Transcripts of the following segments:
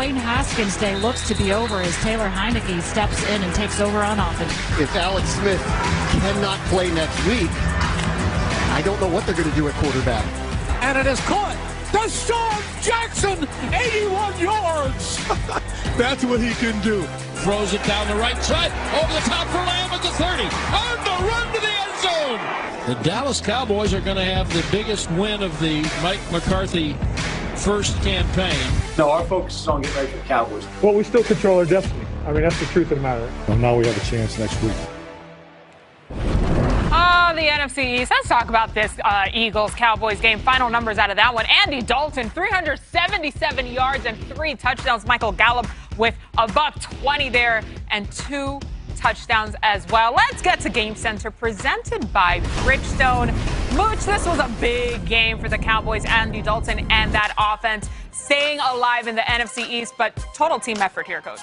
Dwayne Haskins' day looks to be over as Taylor Heineke steps in and takes over on offense. If Alex Smith cannot play next week, I don't know what they're going to do at quarterback. And it is caught. Deshaun Jackson, 81 yards. That's what he can do. Throws it down the right side, over the top for Lamb at the 30. On the run to the end zone. The Dallas Cowboys are going to have the biggest win of the Mike McCarthy first campaign. No, our focus is on getting ready for the Cowboys. Well, we still control our destiny. I mean, that's the truth of the matter. Well, now we have a chance next week. The NFC East. Let's talk about this Eagles-Cowboys game. Final numbers out of that one. Andy Dalton, 377 yards and 3 touchdowns. Michael Gallup with above 20 there and 2 touchdowns as well. Let's get to Game Center presented by Bridgestone. Mooch, this was a big game for the Cowboys, Andy Dalton, and that offense staying alive in the NFC East, but total team effort here, Coach.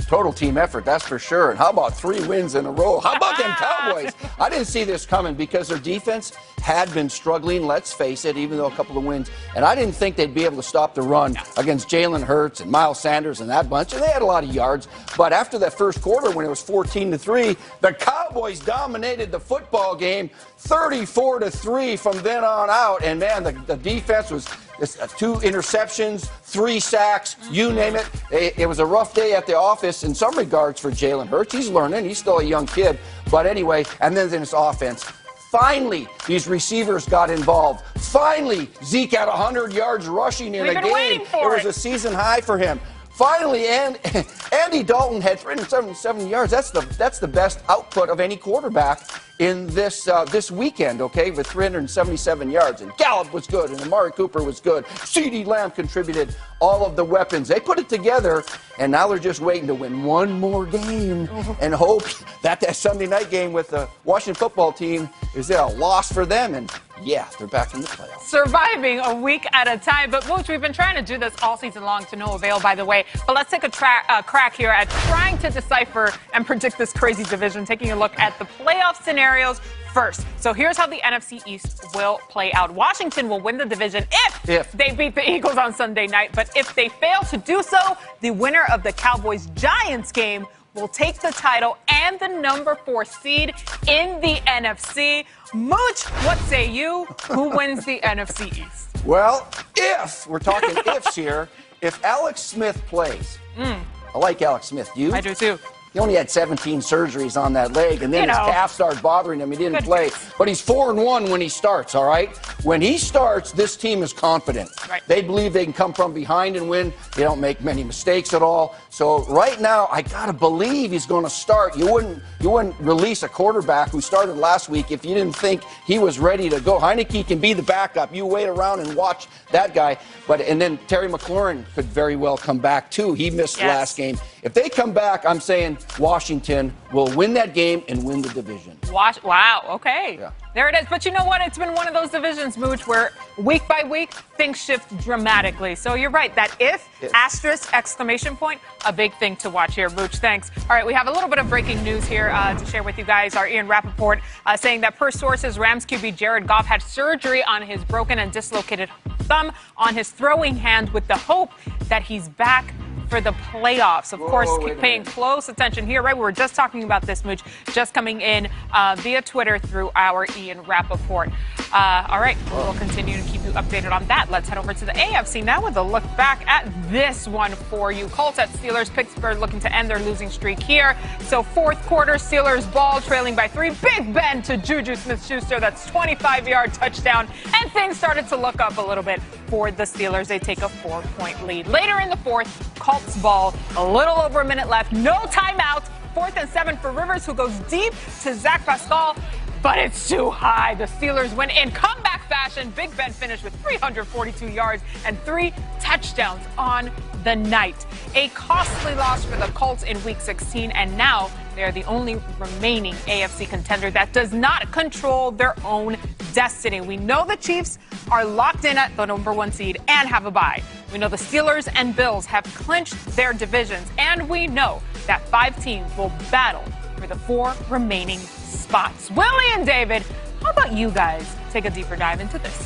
Total team effort, that's for sure. And how about 3 wins in a row? How about them Cowboys? I didn't see this coming because their defense had been struggling, let's face it, even though a couple of wins. And I didn't think they'd be able to stop the run against Jalen Hurts and Miles Sanders and that bunch. And they had a lot of yards. But after that first quarter, when it was 14-3, the Cowboys dominated the football game 34-3 from then on out. And, man, the defense was 2 interceptions, 3 sacks, you name it. It was a rough day at the office in some regards for Jalen Hurts. He's learning. He's still a young kid. But anyway, and then in his offense, finally, these receivers got involved. Finally, Zeke had 100 yards rushing in a game. It was a season high for him. Finally, Andy Dalton had 377 yards. That's the best output of any quarterback in this weekend, okay, with 377 yards. And Gallup was good, and Amari Cooper was good. CeeDee Lamb contributed all of the weapons. They put it together, and now they're just waiting to win one more game and hope that Sunday night game with the Washington football team is a loss for them. And, yeah, they're back in the playoffs. Surviving a week at a time. But, Mooch, we've been trying to do this all season long to no avail, by the way. But let's take a crack here at trying to decipher and predict this crazy division, taking a look at the playoff scenarios first. So here's how the NFC East will play out. Washington will win the division if they beat the Eagles on Sunday night. But if they fail to do so, the winner of the Cowboys-Giants game will take the title and the number 4 seed in the NFC. Mooch, what say you? Who wins the NFC East? Well, if we're talking ifs here, if Alex Smith plays, I like Alex Smith. You? I do too. He only had 17 surgeries on that leg, and then his calf started bothering him. He didn't play. But he's 4-1 when he starts, all right? When he starts, this team is confident. Right. They believe they can come from behind and win. They don't make many mistakes at all. So right now, I got to believe he's going to start. You wouldn't release a quarterback who started last week if you didn't think he was ready to go. Heineke can be the backup. You wait around and watch that guy. And then Terry McLaurin could very well come back, too. He missed last game. If they come back, I'm saying Washington will win that game and win the division. Wow, okay. Yeah. There it is. But you know what? It's been one of those divisions, Mooch, where week by week, things shift dramatically. So you're right. That if, asterisk, exclamation point, a big thing to watch here. Mooch, thanks. All right, we have a little bit of breaking news here to share with you guys. Our Ian Rappaport saying that per sources, Rams QB Jared Goff had surgery on his broken and dislocated thumb on his throwing hand with the hope that he's back for the playoffs. Of course, paying close attention here, right? We were just talking about this, Mooch, just coming in via Twitter through our Ian Rappaport. All right, we'll continue to keep you updated on that. Let's head over to the AFC now with a look back at this one for you. Colts at Steelers. Pittsburgh looking to end their losing streak here. So fourth quarter, Steelers ball trailing by 3. Big Ben to Juju Smith-Schuster. That's 25-yard touchdown. And things started to look up a little bit for the Steelers. They take a 4-point lead. Later in the fourth, Colts ball, a little over a minute left. No timeout. 4th and 7 for Rivers, who goes deep to Zach Pascal. But it's too high. The Steelers win in comeback fashion. Big Ben finished with 342 yards and 3 touchdowns on the night. A costly loss for the Colts in Week 16, and now they are the only remaining AFC contender that does not control their own destiny. We know the Chiefs are locked in at the number 1 seed and have a bye. We know the Steelers and Bills have clinched their divisions, and we know that 5 teams will battle for the 4 remaining spots. Willie and David, how about you guys take a deeper dive into this?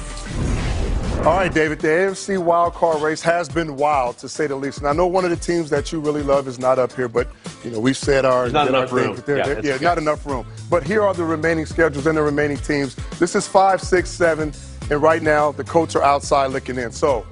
All right, David, the AFC Wild Card race has been wild, to say the least. And I know one of the teams that you really love is not up here, but, you know, we've said not enough room. Not enough room. But here are the remaining schedules and the remaining teams. This is 5, 6, 7, and right now the Colts are outside looking in. So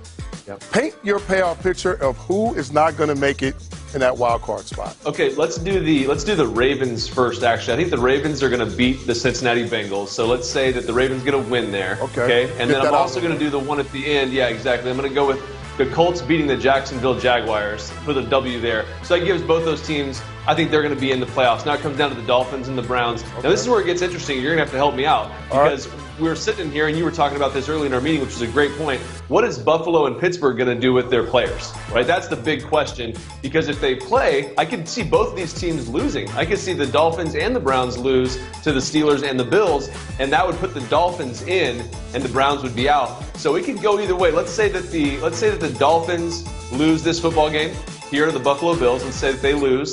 paint your payoff picture of who is not going to make it in that wild card spot. Okay, let's do the Ravens first. Actually, I think the Ravens are going to beat the Cincinnati Bengals. So let's say that the Ravens going to win there. Okay. And then I'm also going to do the one at the end. Yeah, exactly. I'm going to go with the Colts beating the Jacksonville Jaguars. Put a W there. So that gives both those teams. I think they're going to be in the playoffs. Now it comes down to the Dolphins and the Browns. Okay. Now this is where it gets interesting. You're going to have to help me out because we were sitting here and you were talking about this early in our meeting, which is a great point. What is Buffalo and Pittsburgh going to do with their players? Right? That's the big question, because if they play, I could see both of these teams losing. I could see the Dolphins and the Browns lose to the Steelers and the Bills, and that would put the Dolphins in and the Browns would be out. So it could go either way. Let's say that the Dolphins lose this football game here to the Buffalo Bills. Let's say that they lose.